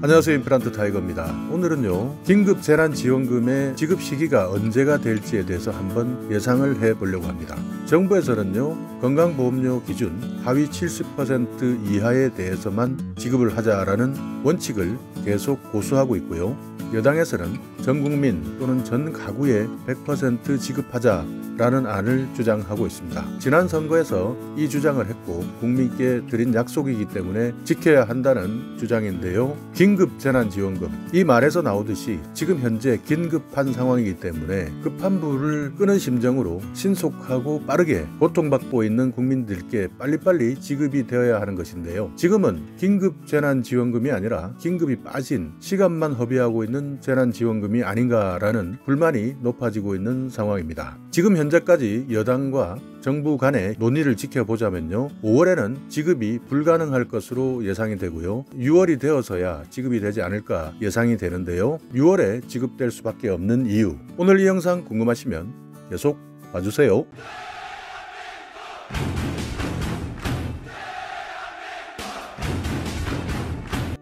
안녕하세요, 임플란트 타이거입니다. 오늘은요, 긴급재난지원금의 지급 시기가 언제가 될지에 대해서 한번 예상을 해보려고 합니다. 정부에서는요, 건강보험료 기준 하위 70% 이하에 대해서만 지급을 하자라는 원칙을 계속 고수하고 있고요. 여당에서는 전 국민 또는 전 가구에 100% 지급하자라는 안을 주장하고 있습니다. 지난 선거에서 이 주장을 했고 국민께 드린 약속이기 때문에 지켜야 한다는 주장인데요. 긴급재난지원금, 이 말에서 나오듯이 지금 현재 긴급한 상황이기 때문에 급한 불을 끄는 심정으로 신속하고 빠르게 고통받고 있는 국민들께 빨리빨리 지급이 되어야 하는 것인데요. 지금은 긴급재난지원금이 아니라 긴급이 빠진 시간만 허비하고 있는 재난지원금이 아닌가라는 불만이 높아지고 있는 상황입니다. 지금 현재까지 여당과 정부 간의 논의를 지켜보자면요, 5월에는 지급이 불가능할 것으로 예상이 되고요, 6월이 되어서야 지급이 되지 않을까 예상이 되는데요. 6월에 지급될 수밖에 없는 이유, 오늘 이 영상 궁금하시면 계속 봐주세요.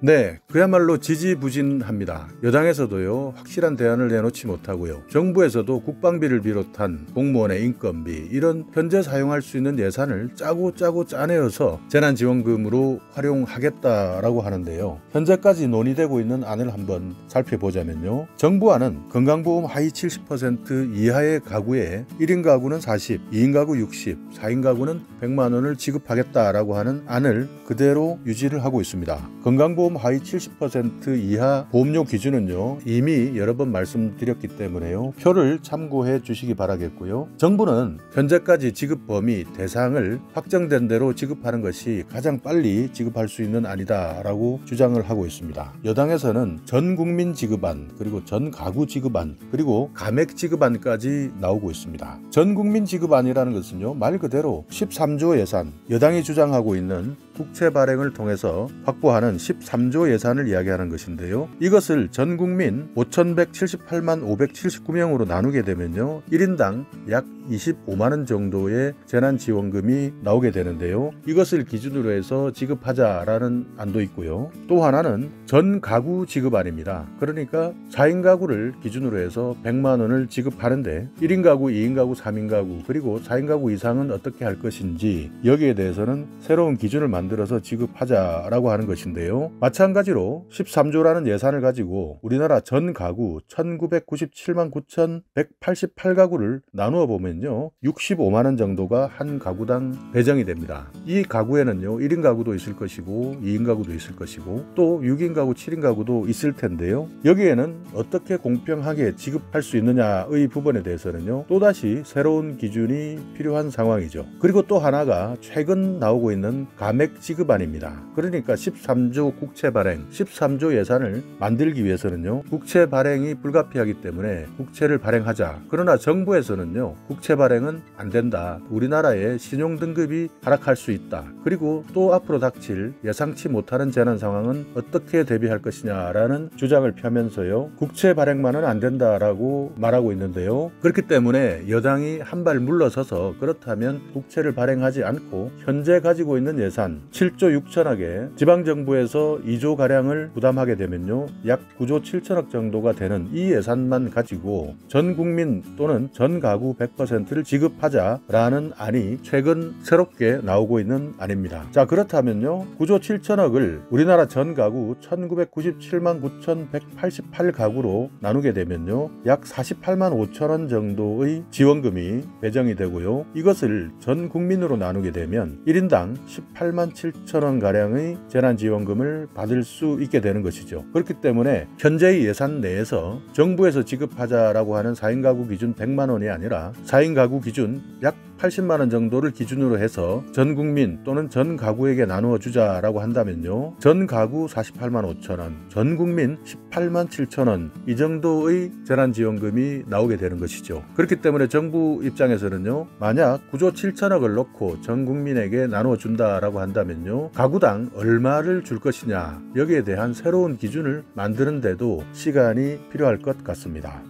네, 그야말로 지지부진합니다. 여당에서도요, 확실한 대안을 내놓지 못하고요, 정부에서도 국방비를 비롯한 공무원의 인건비, 이런 현재 사용할 수 있는 예산을 짜고 짜내어서 재난지원금으로 활용하겠다라고 하는데요. 현재까지 논의되고 있는 안을 한번 살펴보자면요, 정부안은 건강보험 하위 70% 이하의 가구에 1인 가구는 40, 2인 가구 60, 4인 가구는 100만 원을 지급하겠다라고 하는 안을 그대로 유지를 하고 있습니다. 건강보험 하위 70% 이하 보험료 기준은요, 이미 여러 번 말씀드렸기 때문에요, 표를 참고해 주시기 바라겠고요. 정부는 현재까지 지급 범위 대상을 확정된 대로 지급하는 것이 가장 빨리 지급할 수 있는 안이다 라고 주장을 하고 있습니다. 여당에서는 전 국민 지급안, 그리고 전 가구 지급안, 그리고 감액 지급안까지 나오고 있습니다. 전 국민 지급안이라는 것은요, 말 그대로 13조 예산, 여당이 주장하고 있는 국채 발행을 통해서 확보하는 13조 예산을 이야기하는 것인데요. 이것을 전 국민 5,178만 579명으로 나누게 되면요, 1인당 약 25만 원 정도의 재난지원금이 나오게 되는데요. 이것을 기준으로 해서 지급하자라는 안도 있고요. 또 하나는 전 가구 지급안입니다. 그러니까 4인 가구를 기준으로 해서 100만 원을 지급하는데 1인 가구, 2인 가구, 3인 가구, 그리고 4인 가구 이상은 어떻게 할 것인지, 여기에 대해서는 새로운 기준을 만들어서 지급하자라고 하는 것인데요. 마찬가지로 13조라는 예산을 가지고 우리나라 전 가구 1997만 9,188가구를 나누어 보면요, 65만 원 정도가 한 가구당 배정이 됩니다. 이 가구에는요, 1인 가구도 있을 것이고 2인 가구도 있을 것이고 또 6인 가구, 7인 가구도 있을 텐데요. 여기에는 어떻게 공평하게 지급할 수 있느냐의 부분에 대해서는요, 또다시 새로운 기준이 필요한 상황이죠. 그리고 또 하나가 최근 나오고 있는 감액 지급안입니다. 그러니까 13조 국채 발행, 13조 예산을 만들기 위해서는요, 국채 발행이 불가피하기 때문에 국채를 발행하자. 그러나 정부에서는요, 국채 발행은 안 된다. 우리나라의 신용 등급이 하락할 수 있다. 그리고 또 앞으로 닥칠 예상치 못하는 재난 상황은 어떻게 대비할 것이냐라는 주장을 펴면서요, 국채 발행만은 안 된다라고 말하고 있는데요. 그렇기 때문에 여당이 한 발 물러서서 그렇다면 국채를 발행하지 않고 현재 가지고 있는 예산 7조 6천억에 지방정부에서 2조 가량을 부담하게 되면요, 약 9조 7천억 정도가 되는 이 예산만 가지고 전 국민 또는 전 가구 100%를 지급하자라는 안이 최근 새롭게 나오고 있는 안입니다. 자, 그렇다면요, 9조 7천억을 우리나라 전 가구 1997만 9,188가구로 나누게 되면요, 약 48만 5천 원 정도의 지원금이 배정이 되고요, 이것을 전 국민으로 나누게 되면 1인당 18만 7천 원 가량의 재난지원금을 받을 수 있게 되는 것이죠. 그렇기 때문에 현재의 예산 내에서 정부에서 지급하자라고 하는 4인 가구 기준 100만 원이 아니라 4인 가구 기준 약 80만 원 정도를 기준으로 해서 전 국민 또는 전 가구에게 나누어 주자라고 한다면요, 전 가구 48만 5천 원, 전 국민 18만 7천 원, 이 정도의 재난지원금이 나오게 되는 것이죠. 그렇기 때문에 정부 입장에서는요, 만약 9조 7천억을 놓고 전 국민에게 나누어 준다라고 한다면요, 가구당 얼마를 줄 것이냐, 여기에 대한 새로운 기준을 만드는데도 시간이 필요할 것 같습니다.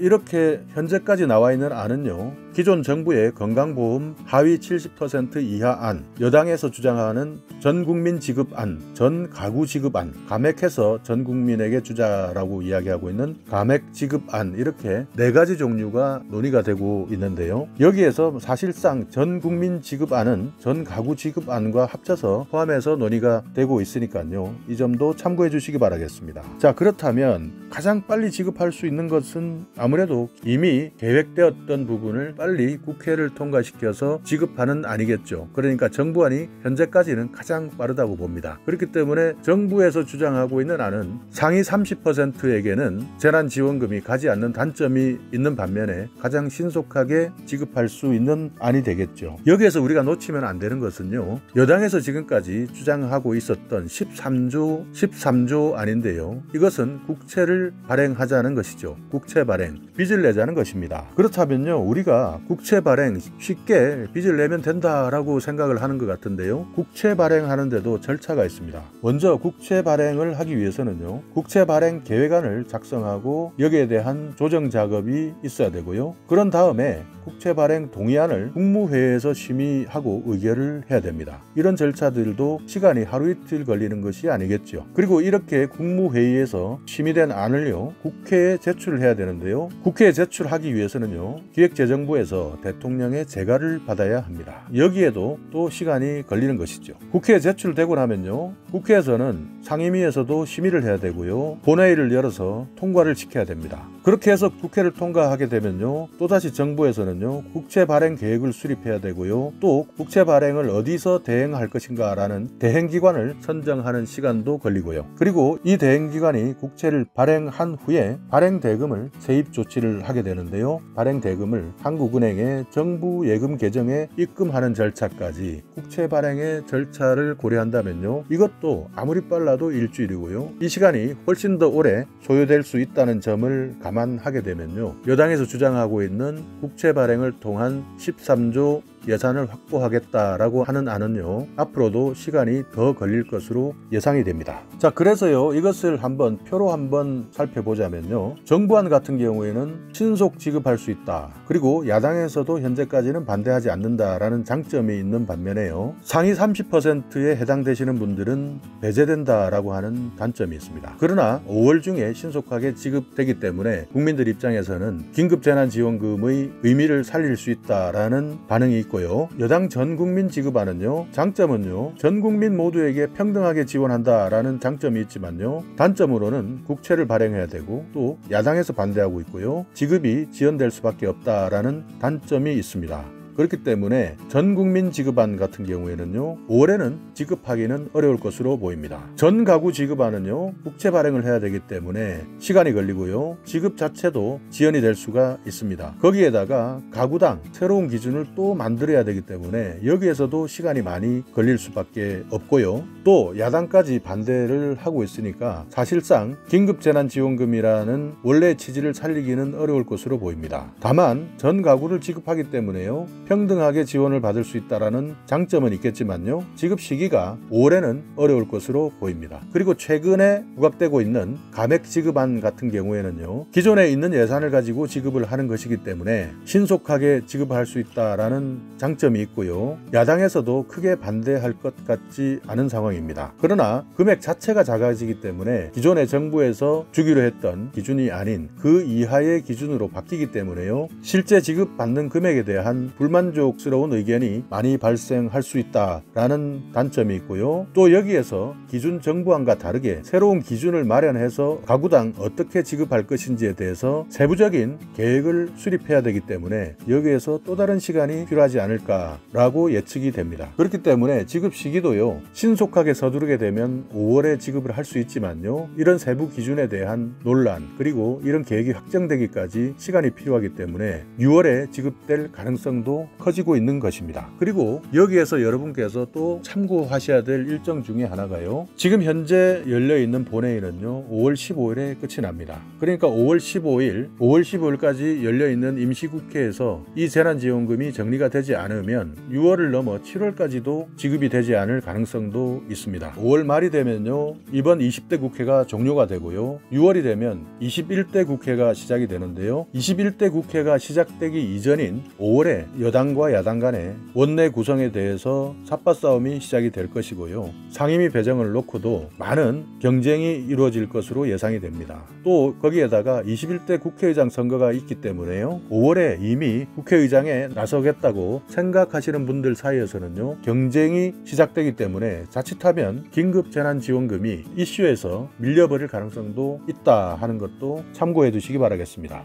이렇게 현재까지 나와 있는 안은요, 기존 정부의 건강보험 하위 70% 이하안, 여당에서 주장하는 전국민 지급안, 전가구 지급안, 감액해서 전국민에게 주자라고 이야기하고 있는 감액 지급안, 이렇게 4가지 종류가 논의가 되고 있는데요. 여기에서 사실상 전국민 지급안은 전가구 지급안과 합쳐서 포함해서 논의가 되고 있으니까요. 이 점도 참고해 주시기 바라겠습니다. 자, 그렇다면 가장 빨리 지급할 수 있는 것은 아무래도 이미 계획되었던 부분을 빨리 국회를 통과시켜서 지급하는 아니겠죠. 그러니까 정부안이 현재까지는 가장 빠르다고 봅니다. 그렇기 때문에 정부에서 주장하고 있는 안은 상위 30%에게는 재난지원금이 가지 않는 단점이 있는 반면에 가장 신속하게 지급할 수 있는 안이 되겠죠. 여기에서 우리가 놓치면 안 되는 것은요, 여당에서 지금까지 주장하고 있었던 13조 안인데요. 이것은 국채를 발행하자는 것이죠. 국채 발행, 빚을 내자는 것입니다. 그렇다면요, 우리가 국채 발행 쉽게 빚을 내면 된다라고 생각을 하는 것 같은데요. 국채 발행하는데도 절차가 있습니다. 먼저 국채 발행을 하기 위해서는요, 국채 발행 계획안을 작성하고 여기에 대한 조정 작업이 있어야 되고요. 그런 다음에 국채 발행 동의안을 국무회의에서 심의하고 의결을 해야 됩니다. 이런 절차들도 시간이 하루 이틀 걸리는 것이 아니겠죠. 그리고 이렇게 국무회의에서 심의된 안을요, 국회에 제출을 해야 되는데요. 국회에 제출하기 위해서는요, 기획재정부에서 대통령의 재가를 받아야 합니다. 여기에도 또 시간이 걸리는 것이죠. 국회에 제출되고 나면요, 국회에서는 상임위에서도 심의를 해야 되고요, 본회의를 열어서 통과를 시켜야 됩니다. 그렇게 해서 국회를 통과하게 되면요, 또다시 정부에서는요, 국채 발행 계획을 수립해야 되고요, 또 국채 발행을 어디서 대행할 것인가라는 대행기관을 선정하는 시간도 걸리고요. 그리고 이 대행기관이 국채를 발행한 후에 발행 대금을 세입 조치를 하게 되는데요. 발행 대금을 한국은행의 정부 예금 계정에 입금하는 절차까지 국채 발행의 절차를 고려한다면요, 이것도 아무리 빨라도 일주일이고요. 이 시간이 훨씬 더 오래 소요될 수 있다는 점을 감안하게 되면요, 여당에서 주장하고 있는 국채 발행을 통한 13조 예산을 확보하겠다라고 하는 안은요, 앞으로도 시간이 더 걸릴 것으로 예상이 됩니다. 자, 그래서요, 이것을 한번 표로 한번 살펴보자면요, 정부안 같은 경우에는 신속 지급할 수 있다. 그리고 야당에서도 현재까지는 반대하지 않는다라는 장점이 있는 반면에요, 상위 30%에 해당되시는 분들은 배제된다라고 하는 단점이 있습니다. 그러나 5월 중에 신속하게 지급되기 때문에 국민들 입장에서는 긴급재난지원금의 의미를 살릴 수 있다라는 반응이 있고, 여당 전국민 지급안은요, 장점은요, 전국민 모두에게 평등하게 지원한다라는 장점이 있지만요, 단점으로는 국채를 발행해야 되고 또 야당에서 반대하고 있고요, 지급이 지연될 수밖에 없다라는 단점이 있습니다. 그렇기 때문에 전국민 지급안 같은 경우에는요, 5월에는 지급하기는 어려울 것으로 보입니다. 전가구 지급안은요, 국채 발행을 해야 되기 때문에 시간이 걸리고요, 지급 자체도 지연이 될 수가 있습니다. 거기에다가 가구당 새로운 기준을 또 만들어야 되기 때문에 여기에서도 시간이 많이 걸릴 수밖에 없고요, 또 야당까지 반대를 하고 있으니까 사실상 긴급재난지원금이라는 원래 취지를 살리기는 어려울 것으로 보입니다. 다만 전가구를 지급하기 때문에요, 평등하게 지원을 받을 수 있다는 장점은 있겠지만요, 지급 시기가 올해는 어려울 것으로 보입니다. 그리고 최근에 부각되고 있는 감액 지급안 같은 경우에는요, 기존에 있는 예산을 가지고 지급을 하는 것이기 때문에 신속하게 지급할 수 있다는 장점이 있고요, 야당에서도 크게 반대할 것 같지 않은 상황입니다. 그러나 금액 자체가 작아지기 때문에 기존의 정부에서 주기로 했던 기준이 아닌 그 이하의 기준으로 바뀌기 때문에요, 실제 지급받는 금액에 대한 불만족스러운 의견이 많이 발생할 수 있다라는 단점이 있고요, 또 여기에서 기존 정부안과 다르게 새로운 기준을 마련해서 가구당 어떻게 지급할 것인지에 대해서 세부적인 계획을 수립해야 되기 때문에 여기에서 또 다른 시간이 필요하지 않을까라고 예측이 됩니다. 그렇기 때문에 지급 시기도요, 신속하게 서두르게 되면 5월에 지급을 할 수 있지만요, 이런 세부 기준에 대한 논란, 그리고 이런 계획이 확정되기까지 시간이 필요하기 때문에 6월에 지급될 가능성도 또 커지고 있는 것입니다. 그리고 여기에서 여러분께서 또 참고하셔야 될 일정 중에 하나가요. 지금 현재 열려있는 본회의는요 5월 15일에 끝이 납니다. 그러니까 5월 15일까지 열려있는 임시국회에서 이 재난지원금이 정리가 되지 않으면 6월을 넘어 7월까지도 지급이 되지 않을 가능성도 있습니다. 5월 말이 되면요 이번 20대 국회가 종료가 되고요 6월이 되면 21대 국회가 시작이 되는데요 21대 국회가 시작되기 이전인 5월에 여당과 야당 간의 원내 구성에 대해서 삿바싸움이 시작이 될 것이고요 상임위 배정을 놓고도 많은 경쟁이 이루어질 것으로 예상이 됩니다. 또 거기에다가 21대 국회의장 선거가 있기 때문에요 5월에 이미 국회의장에 나서겠다고 생각하시는 분들 사이에서는요 경쟁이 시작되기 때문에 자칫하면 긴급재난지원금이 이슈에서 밀려버릴 가능성도 있다 하는 것도 참고해 두시기 바라겠습니다.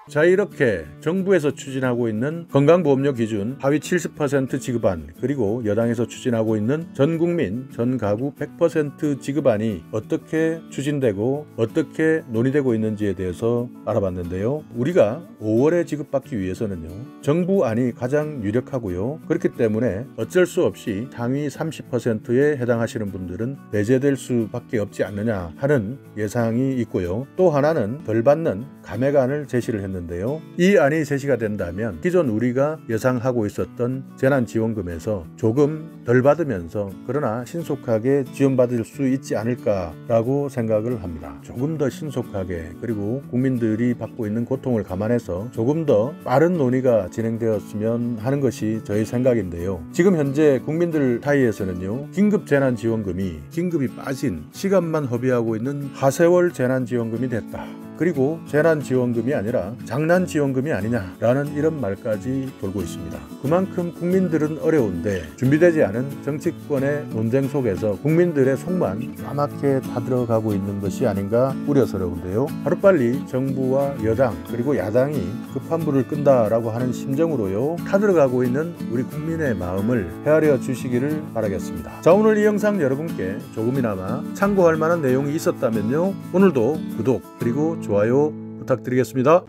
자, 이렇게 정부에서 추진하고 있는 건강보험료 기준 하위 70% 지급안, 그리고 여당에서 추진하고 있는 전국민 전가구 100% 지급안이 어떻게 추진되고 어떻게 논의되고 있는지에 대해서 알아봤는데요. 우리가 5월에 지급받기 위해서는요 정부안이 가장 유력하고요 그렇기 때문에 어쩔 수 없이 상위 30%에 해당하시는 분들은 배제될 수밖에 없지 않느냐 하는 예상이 있고요. 또 하나는 덜 받는 감액안을 제시를 했는데요. 이 안이 제시가 된다면 기존 우리가 예상하고 있었던 재난지원금에서 조금 덜 받으면서 그러나 신속하게 지원받을 수 있지 않을까라고 생각을 합니다. 조금 더 신속하게, 그리고 국민들이 받고 있는 고통을 감안해서 조금 더 빠른 논의가 진행되었으면 하는 것이 저의 생각인데요. 지금 현재 국민들 사이에서는요 긴급재난지원금이 긴급이 빠진 시간만 허비하고 있는 하세월 재난지원금이 됐다, 그리고 재난지원금이 아니라 장난지원금이 아니냐라는 이런 말까지 돌고 있습니다. 그만큼 국민들은 어려운데 준비되지 않은 정치권의 논쟁 속에서 국민들의 속만 까맣게 타들어가고 있는 것이 아닌가 우려스러운데요. 하루빨리 정부와 여당 그리고 야당이 급한 불을 끈다라고 하는 심정으로요 타들어가고 있는 우리 국민의 마음을 헤아려 주시기를 바라겠습니다. 자, 오늘 이 영상 여러분께 조금이나마 참고할 만한 내용이 있었다면요 오늘도 구독 그리고 좋아요 부탁드리겠습니다.